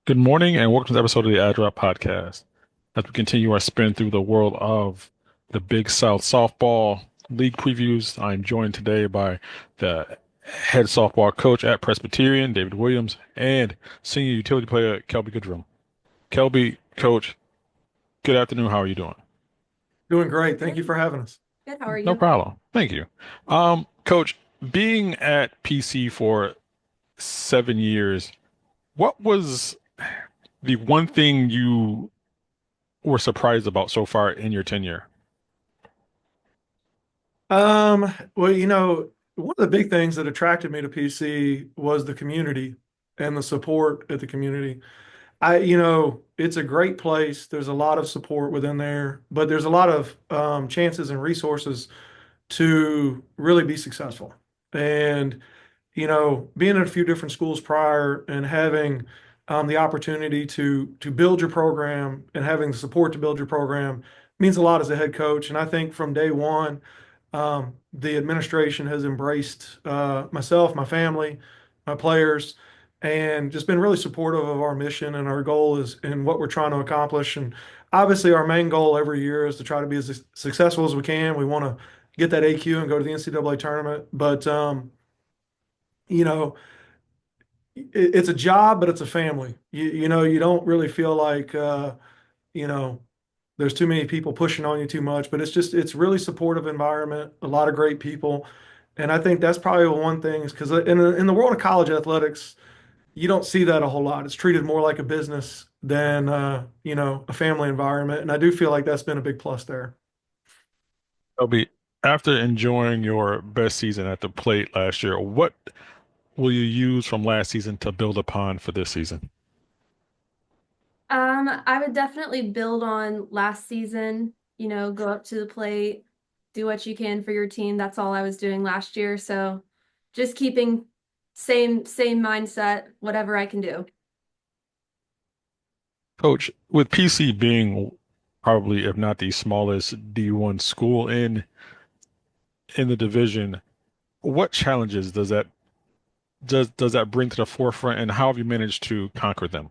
Good morning and welcome to the episode of the Adrop Podcast. As we continue our spin through the world of the Big South Softball League previews, I'm joined today by the head softball coach at Presbyterian, David Williams, and senior utility player, Kelby Goodrum. Kelby, coach, good afternoon. How are you doing? Doing great. Thank you Good. for having us. Good. How are No you? problem. Thank you. Coach, being at PC for 7 years, what was the one thing you were surprised about so far in your tenure? Well, one of the big things that attracted me to PC was the community and the support at the community. It's a great place. There's a lot of support within there, but there's a lot of chances and resources to really be successful. And being in a few different schools prior and having the opportunity to build your program and having the support to build your program means a lot as a head coach. And I think from day one, the administration has embraced myself, my family, my players, and just been really supportive of our mission and our goal is and what we're trying to accomplish. And obviously, our main goal every year is to try to be as successful as we can. We want to get that AQ and go to the NCAA tournament, but you know, it's a job, but it's a family. You don't really feel like you know, there's too many people pushing on you too much, but it's really supportive environment, a lot of great people. And I think that's probably one thing is because in the world of college athletics, you don't see that a whole lot. It's treated more like a business than a family environment. And I do feel like that's been a big plus there. Toby, after enjoying your best season at the plate last year, what will you use from last season to build upon for this season? I would definitely build on last season, go up to the plate, do what you can for your team. That's all I was doing last year. So just keeping same mindset, whatever I can do. Coach, with PC being probably, if not the smallest D1 school in the division, what challenges does that bring to the forefront, and how have you managed to conquer them?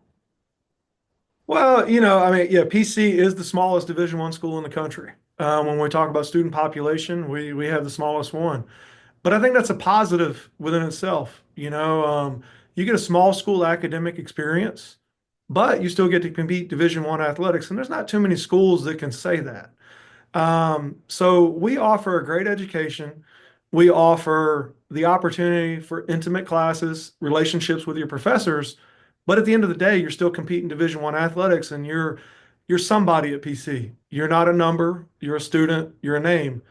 Well, I mean, yeah, PC is the smallest Division One school in the country. When we talk about student population, we have the smallest one. But I think that's a positive within itself. You get a small school academic experience, but you still get to compete Division One athletics, and there's not too many schools that can say that. So we offer a great education. We offer the opportunity for intimate classes, relationships with your professors, but at the end of the day, you're still competing Division One athletics, and you're somebody at PC. You're not a number. You're a student. You're a name.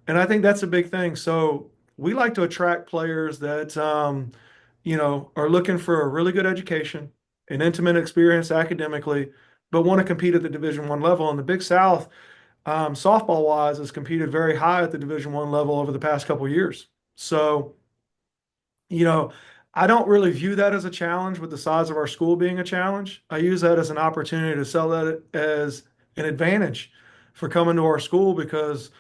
And I think that's a big thing. So we like to attract players that, are looking for a really good education, an intimate experience academically, but want to compete at the Division One level. And the Big South, softball wise, has competed very high at the Division One level over the past couple of years. So, you know, I don't really view that as a challenge with the size of our school being a challenge. I use that as an opportunity to sell that as an advantage for coming to our school because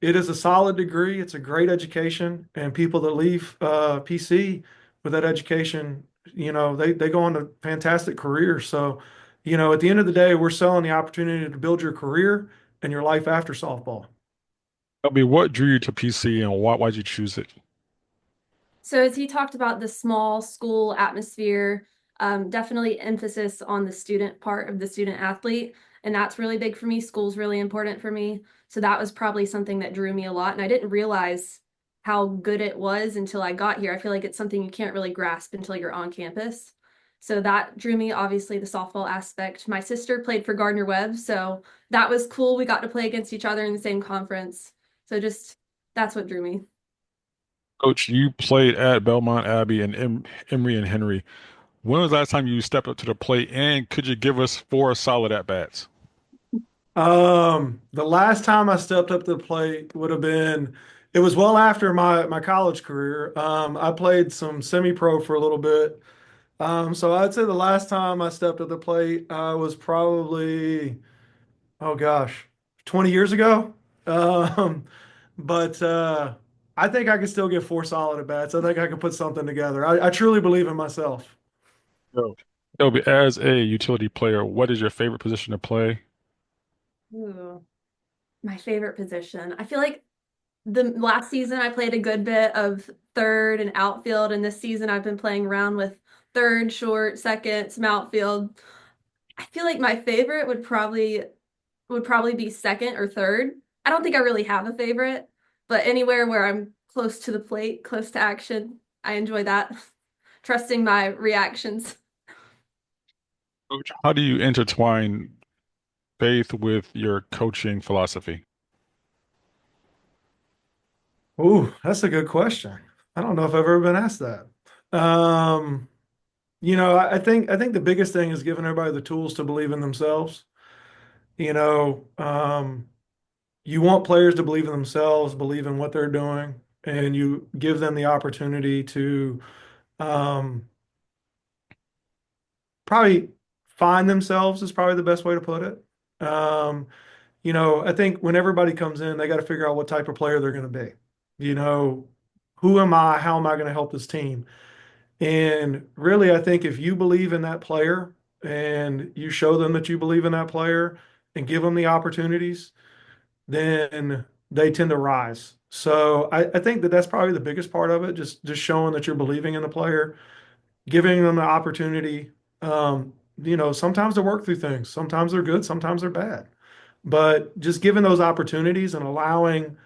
it is a solid degree. It's a great education, and people that leave PC with that education, they go on to fantastic careers. So, at the end of the day, we're selling the opportunity to build your career and your life after softball. Tell me what drew you to PC and why'd you choose it? So as he talked about the small school atmosphere, definitely emphasis on the student part of the student athlete. And that's really big for me. School's really important for me. So that was probably something that drew me a lot. And I didn't realize how good it was until I got here. I feel like it's something you can't really grasp until you're on campus. So that drew me, obviously, the softball aspect. My sister played for Gardner Webb, so that was cool. We got to play against each other in the same conference. So just that's what drew me. Coach, you played at Belmont Abbey and Emory and Henry. When was the last time you stepped up to the plate, and could you give us four solid at bats? The last time I stepped up to the plate would have been, it was well after my college career. I played some semi-pro for a little bit. So I'd say the last time I stepped at the plate, was probably, oh gosh, 20 years ago. Um, but I think I could still get four solid at bats. I think I could put something together. I truly believe in myself. No. Kelby, as a utility player, what is your favorite position to play? Ooh, my favorite position. I feel like the last season I played a good bit of third and outfield, and this season I've been playing around with third, short, second, some outfield. I feel like my favorite would probably be second or third. I don't think I really have a favorite, but anywhere where I'm close to the plate, close to action, I enjoy that. Trusting my reactions. Coach, how do you intertwine faith with your coaching philosophy? Ooh, that's a good question. I don't know if I've ever been asked that. Um, I think the biggest thing is giving everybody the tools to believe in themselves. You know, you want players to believe in themselves, believe in what they're doing, and you give them the opportunity to um, probably find themselves is probably the best way to put it. I think when everybody comes in, they got to figure out what type of player they're going to be. You know, who am I? How am I going to help this team? And really, I think if you believe in that player and you show them that you believe in that player and give them the opportunities, then they tend to rise. So I think that that's probably the biggest part of it, just showing that you're believing in the player, giving them the opportunity. Sometimes to work through things. Sometimes they're good, sometimes they're bad. But just giving those opportunities and allowing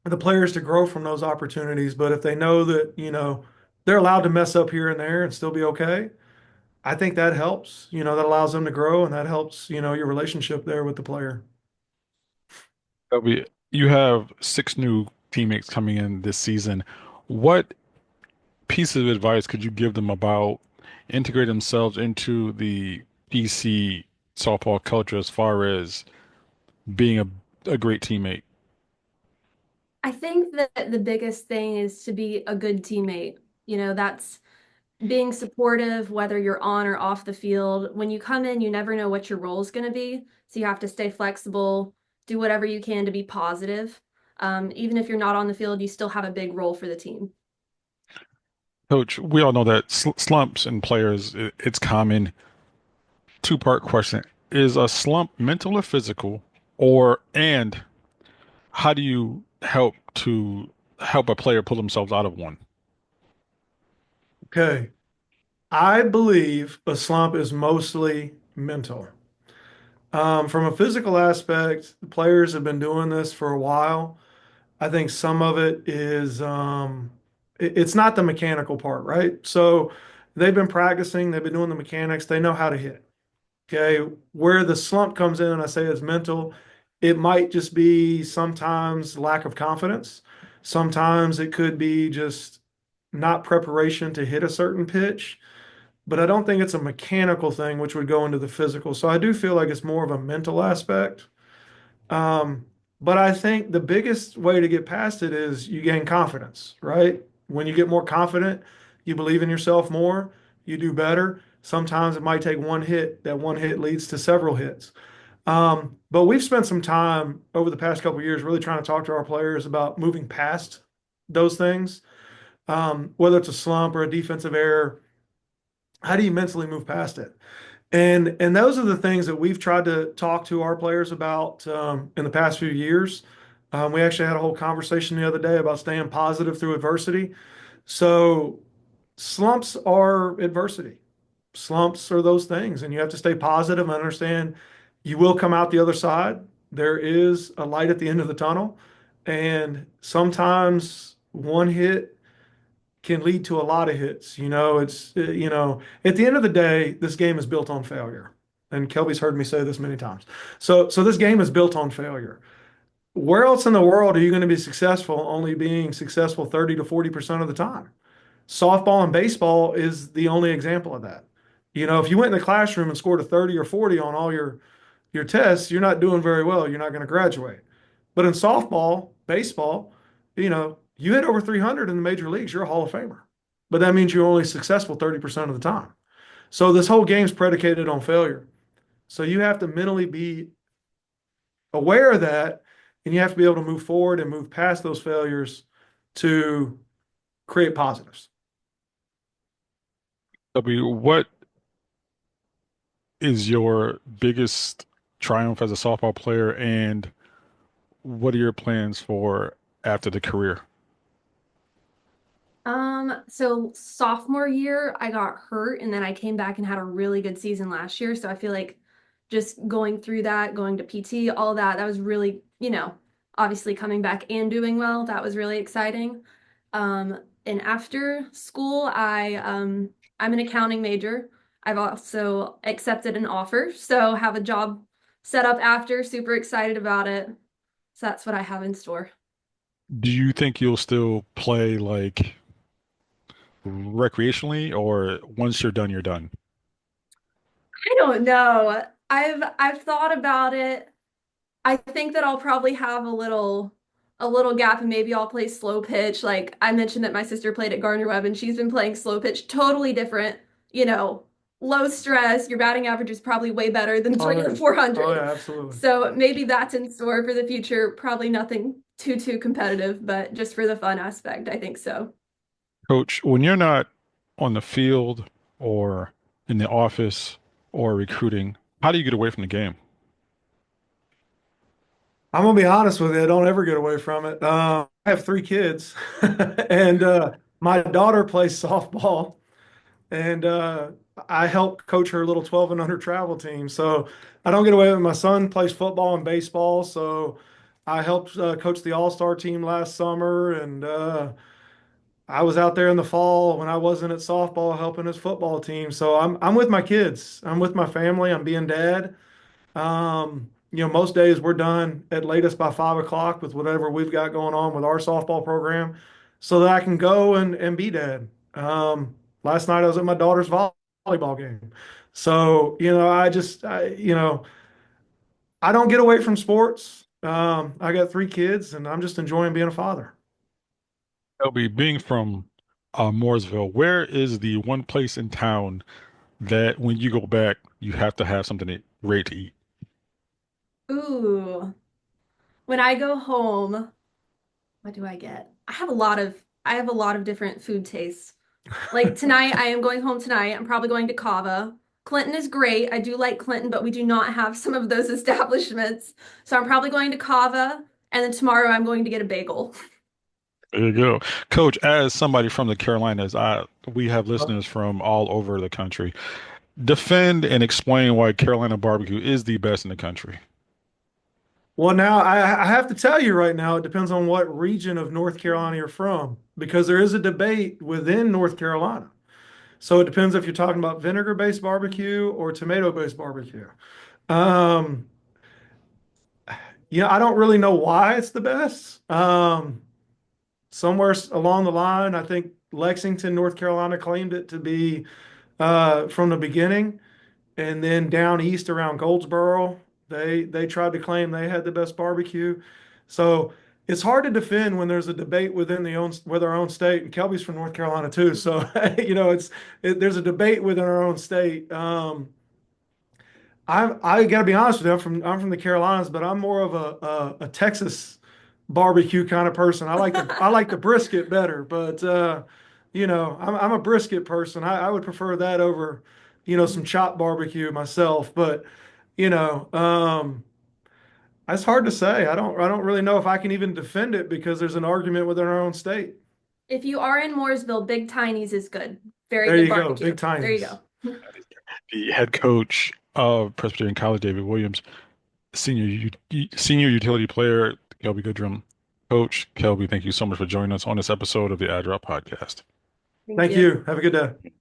the players to grow from those opportunities. But if they know that, they're allowed to mess up here and there and still be okay, I think that helps. That allows them to grow and that helps, your relationship there with the player. Kelby, you have six new teammates coming in this season. What piece of advice could you give them about integrate themselves into the PC softball culture as far as being a great teammate? I think that the biggest thing is to be a good teammate. That's being supportive, whether you're on or off the field. When you come in, you never know what your role is going to be. So you have to stay flexible, do whatever you can to be positive. Even if you're not on the field, you still have a big role for the team. Coach, we all know that slumps in players, it's common. Two-part question. Is a slump mental or physical? And how do you help a player pull themselves out of one? Okay. I believe a slump is mostly mental. From a physical aspect, the players have been doing this for a while. I think some of it is it's not the mechanical part, right? So they've been practicing, they've been doing the mechanics, they know how to hit. Okay. Where the slump comes in, and I say it's mental, it might just be sometimes lack of confidence. Sometimes it could be just not preparation to hit a certain pitch. But I don't think it's a mechanical thing, which would go into the physical. So I do feel like it's more of a mental aspect. Um, but I think the biggest way to get past it is you gain confidence, right? When you get more confident, you believe in yourself more, you do better. Sometimes it might take one hit. That one hit leads to several hits. But we've spent some time over the past couple of years really trying to talk to our players about moving past those things, whether it's a slump or a defensive error. How do you mentally move past it? And those are the things that we've tried to talk to our players about in the past few years. We actually had a whole conversation the other day about staying positive through adversity. So slumps are adversity. Slumps are those things, and you have to stay positive and understand you will come out the other side. There is a light at the end of the tunnel, and sometimes one hit can lead to a lot of hits. At the end of the day, this game is built on failure. And Kelby's heard me say this many times. So this game is built on failure. Where else in the world are you going to be successful only being successful 30 to 40% of the time? Softball and baseball is the only example of that. If you went in the classroom and scored a 30 or 40 on all your tests, you're not doing very well. You're not going to graduate. But in softball, baseball, you hit over 300 in the major leagues, you're a Hall of Famer. But that means you're only successful 30% of the time. So this whole game's predicated on failure. So you have to mentally be aware of that, and you have to be able to move forward and move past those failures to create positives. W, what is your biggest triumph as a softball player, and what are your plans for after the career? So sophomore year, I got hurt and then I came back and had a really good season last year. So I feel like just going through that, going to PT, all that, that was really, obviously coming back and doing well, that was really exciting. And after school, I'm an accounting major. I've also accepted an offer, so have a job set up after, super excited about it. So that's what I have in store. Do you think you'll still play like recreationally, or once you're done, you're done? I don't know. I've thought about it. I think that I'll probably have a little gap and maybe I'll play slow pitch. Like I mentioned that my sister played at Gardner Webb and she's been playing slow pitch, totally different, you know, low stress. Your batting average is probably way better than Oh 3 or yeah. Oh 400. yeah, absolutely. So maybe that's in store for the future. Probably nothing too competitive, but just for the fun aspect, I think so. Coach, when you're not on the field or in the office or recruiting, how do you get away from the game? I'm gonna be honest with you. I don't ever get away from it. I have three kids, and my daughter plays softball, and I help coach her little 12 and under travel team. So I don't get away with it. My son plays football and baseball, so I helped coach the All-Star team last summer, and I was out there in the fall when I wasn't at softball helping his football team. So I'm with my kids. I'm with my family. I'm being dad. Most days we're done at latest by 5 o'clock with whatever we've got going on with our softball program so that I can go and be dad. Last night I was at my daughter's volleyball game. So, I don't get away from sports. I got three kids and I'm just enjoying being a father. Kelby, being from Mooresville, where is the one place in town that when you go back, you have to have something great to eat? Ooh, when I go home, what do I get? I have a lot of different food tastes. Like tonight, I am going home tonight. I'm probably going to Cava. Clinton is great. I do like Clinton, but we do not have some of those establishments. So I'm probably going to Cava, and then tomorrow I'm going to get a bagel. There you go. Coach, as somebody from the Carolinas, we have listeners from all over the country. Defend and explain why Carolina barbecue is the best in the country. Well, now I have to tell you right now, it depends on what region of North Carolina you're from, because there is a debate within North Carolina. So it depends if you're talking about vinegar-based barbecue or tomato-based barbecue. Um, I don't really know why it's the best. Somewhere along the line, I think Lexington, North Carolina claimed it to be from the beginning. And then down east around Goldsboro, they tried to claim they had the best barbecue. So it's hard to defend when there's a debate with our own state. And Kelby's from North Carolina too, so there's a debate within our own state. I got to be honest with you. I'm from the Carolinas, but I'm more of a Texas barbecue kind of person. I like the brisket better, but I'm a brisket person. I would prefer that over some chopped barbecue myself. But you know, um, it's hard to say. I don't really know if I can even defend it because there's an argument within our own state. If you are in Mooresville, Big Tiny's is good. Very There good you go, barbecue. big There you times. go. The head coach of Presbyterian College, David Williams, senior utility player, Kelby Goodrum. Coach Kelby, thank you so much for joining us on this episode of the Adrop Podcast. Thank Thank you. you. Have a good day.